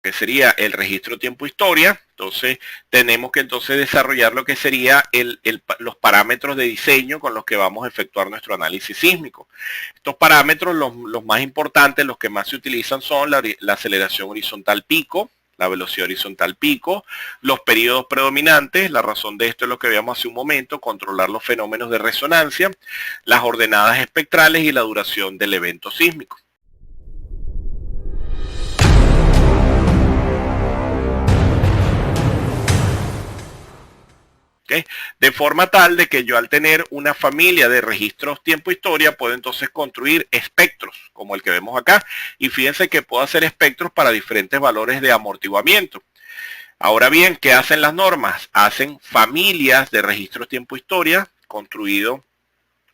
que sería el registro tiempo-historia. Entonces tenemos que desarrollar lo que sería los parámetros de diseño con los que vamos a efectuar nuestro análisis sísmico. Estos parámetros, los más importantes, los que más se utilizan son la aceleración horizontal pico, la velocidad horizontal pico, los periodos predominantes, la razón de esto es lo que veíamos hace un momento, controlar los fenómenos de resonancia, las ordenadas espectrales y la duración del evento sísmico. ¿Okay? De forma tal de que yo al tener una familia de registros tiempo-historia puedo entonces construir espectros como el que vemos acá, y fíjense que puedo hacer espectros para diferentes valores de amortiguamiento. Ahora bien, ¿qué hacen las normas? Hacen familias de registros tiempo-historia construidos,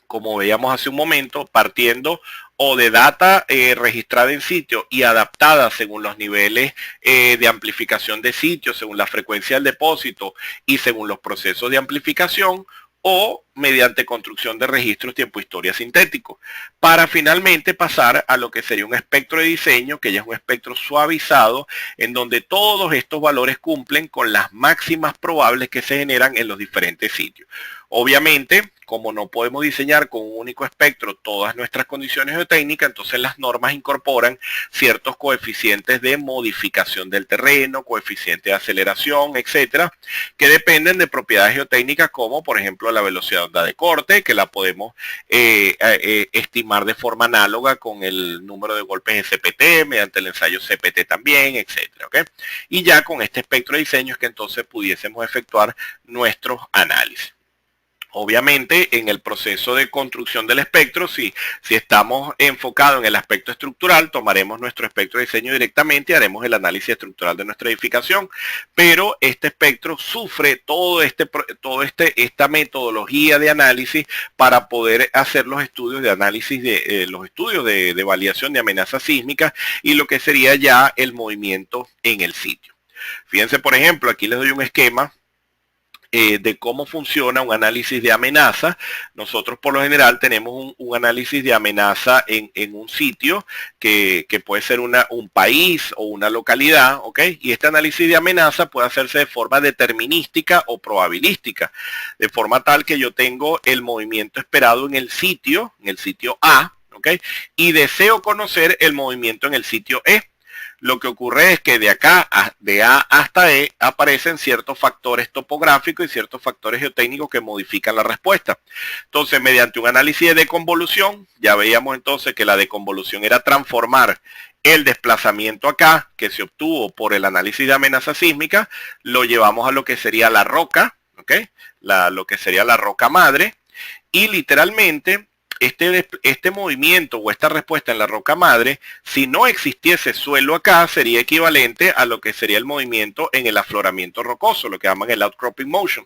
como veíamos hace un momento, partiendo o de data registrada en sitio y adaptada según los niveles de amplificación de sitio, según la frecuencia del depósito y según los procesos de amplificación, o mediante construcción de registros tiempo-historia sintéticos, para finalmente pasar a lo que sería un espectro de diseño, que ya es un espectro suavizado, en donde todos estos valores cumplen con las máximas probables que se generan en los diferentes sitios. Obviamente, como no podemos diseñar con un único espectro todas nuestras condiciones geotécnicas, entonces las normas incorporan ciertos coeficientes de modificación del terreno, coeficientes de aceleración, etcétera, que dependen de propiedades geotécnicas como, por ejemplo, la velocidad de onda de corte, que la podemos estimar de forma análoga con el número de golpes SPT, mediante el ensayo CPT también, etcétera, ¿okay? Y ya con este espectro de diseño es que entonces pudiésemos efectuar nuestros análisis. Obviamente, en el proceso de construcción del espectro, si estamos enfocados en el aspecto estructural, tomaremos nuestro espectro de diseño directamente y haremos el análisis estructural de nuestra edificación, pero este espectro sufre esta metodología de análisis para poder hacer los estudios de análisis los estudios de validación de amenazas sísmicas y lo que sería ya el movimiento en el sitio. Fíjense, por ejemplo, aquí les doy un esquema de cómo funciona un análisis de amenaza. Nosotros por lo general tenemos un análisis de amenaza en un sitio que puede ser un país o una localidad, ¿ok? Y este análisis de amenaza puede hacerse de forma determinística o probabilística, de forma tal que yo tengo el movimiento esperado en el sitio A, ¿ok? Y deseo conocer el movimiento en el sitio E. Lo que ocurre es que de acá, de A hasta E, aparecen ciertos factores topográficos y ciertos factores geotécnicos que modifican la respuesta. Entonces, mediante un análisis de deconvolución, ya veíamos entonces que la deconvolución era transformar el desplazamiento acá, que se obtuvo por el análisis de amenaza sísmica, lo llevamos a lo que sería la roca, ¿ok? Lo que sería la roca madre, y literalmente este movimiento o esta respuesta en la roca madre, si no existiese suelo acá, sería equivalente a lo que sería el movimiento en el afloramiento rocoso, lo que llaman el outcropping motion.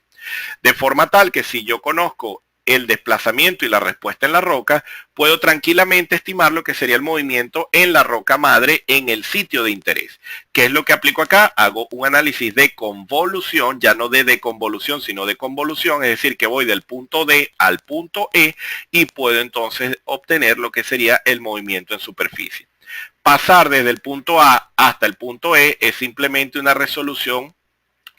De forma tal que si yo conozco el desplazamiento y la respuesta en la roca, puedo tranquilamente estimar lo que sería el movimiento en la roca madre en el sitio de interés. ¿Qué es lo que aplico acá? Hago un análisis de convolución, ya no de deconvolución, sino de convolución, es decir, que voy del punto D al punto E y puedo entonces obtener lo que sería el movimiento en superficie. Pasar desde el punto A hasta el punto E es simplemente una resolución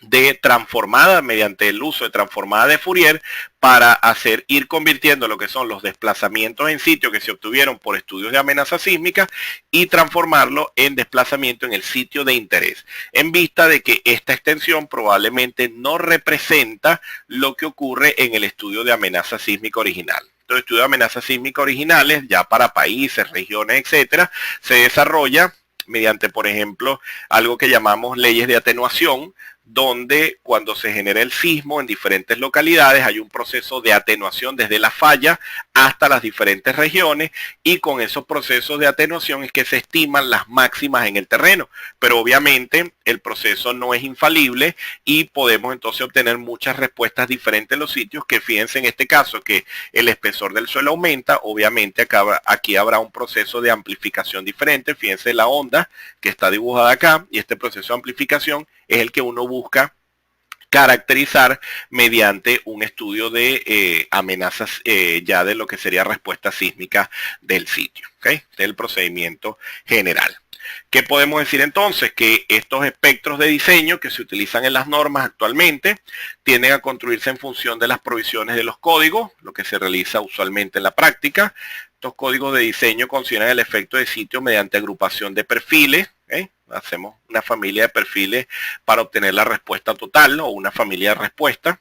de transformada mediante el uso de transformada de Fourier para ir convirtiendo lo que son los desplazamientos en sitio que se obtuvieron por estudios de amenaza sísmica y transformarlo en desplazamiento en el sitio de interés, en vista de que esta extensión probablemente no representa lo que ocurre en el estudio de amenaza sísmica original. Los estudios de amenaza sísmica originales, ya para países, regiones, etcétera, se desarrolla mediante, por ejemplo, algo que llamamos leyes de atenuación, donde cuando se genera el sismo en diferentes localidades hay un proceso de atenuación desde la falla hasta las diferentes regiones, y con esos procesos de atenuación es que se estiman las máximas en el terreno, pero obviamente el proceso no es infalible y podemos entonces obtener muchas respuestas diferentes en los sitios, que fíjense en este caso que el espesor del suelo aumenta, obviamente aquí habrá un proceso de amplificación diferente. Fíjense la onda que está dibujada acá, y este proceso de amplificación es el que uno busca caracterizar mediante un estudio de amenazas ya de lo que sería respuesta sísmica del sitio, ¿okay? Este es el procedimiento general. ¿Qué podemos decir entonces? Que estos espectros de diseño que se utilizan en las normas actualmente tienden a construirse en función de las provisiones de los códigos, lo que se realiza usualmente en la práctica. Estos códigos de diseño consideran el efecto de sitio mediante agrupación de perfiles. Hacemos una familia de perfiles para obtener la respuesta total, ¿no? O una familia de respuestas.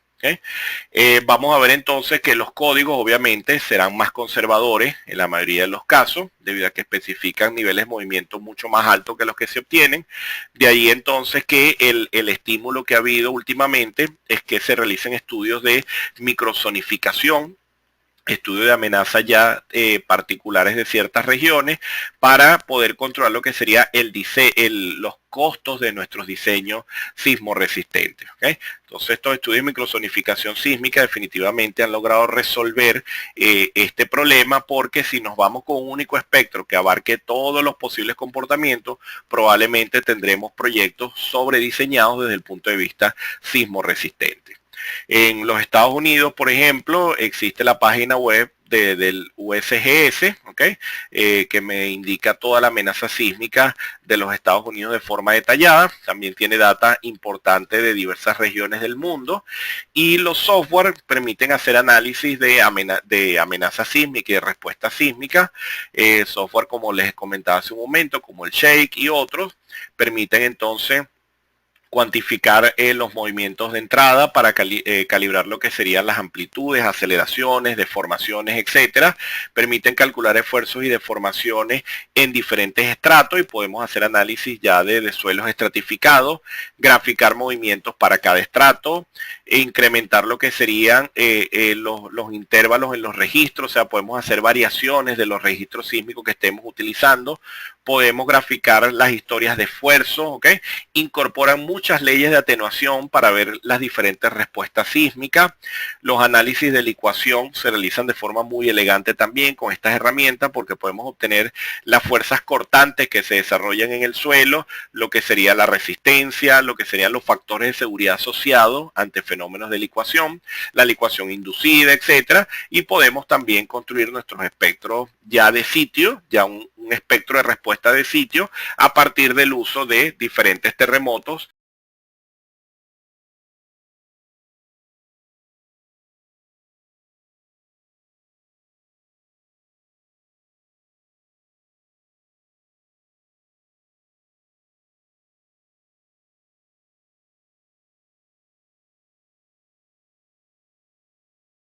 Vamos a ver entonces que los códigos obviamente serán más conservadores en la mayoría de los casos, debido a que especifican niveles de movimiento mucho más altos que los que se obtienen. De ahí entonces que el estímulo que ha habido últimamente es que se realicen estudios de microzonificación, estudios de amenaza ya particulares de ciertas regiones para poder controlar lo que sería los costos de nuestros diseños sismoresistentes. Entonces estos estudios de microzonificación sísmica definitivamente han logrado resolver este problema, porque si nos vamos con un único espectro que abarque todos los posibles comportamientos, probablemente tendremos proyectos sobrediseñados desde el punto de vista sismoresistente. En los Estados Unidos, por ejemplo, existe la página web del USGS, que me indica toda la amenaza sísmica de los Estados Unidos de forma detallada. También tiene data importante de diversas regiones del mundo, y los software permiten hacer análisis de amenaza sísmica y de respuesta sísmica. Software, como les comentaba hace un momento, como el Shake y otros, permiten entonces cuantificar los movimientos de entrada para calibrar lo que serían las amplitudes, aceleraciones, deformaciones, etcétera. Permiten calcular esfuerzos y deformaciones en diferentes estratos, y podemos hacer análisis ya de suelos estratificados, graficar movimientos para cada estrato, e incrementar lo que serían los intervalos en los registros. O sea, podemos hacer variaciones de los registros sísmicos que estemos utilizando. Podemos graficar las historias de esfuerzo, incorporan muchas leyes de atenuación para ver las diferentes respuestas sísmicas. Los análisis de licuación se realizan de forma muy elegante también con estas herramientas, porque podemos obtener las fuerzas cortantes que se desarrollan en el suelo, lo que sería la resistencia, lo que serían los factores de seguridad asociados ante fenómenos de licuación, la licuación inducida, etcétera. Y podemos también construir nuestros espectros ya de sitio, ya un espectro de respuesta de sitio, a partir del uso de diferentes terremotos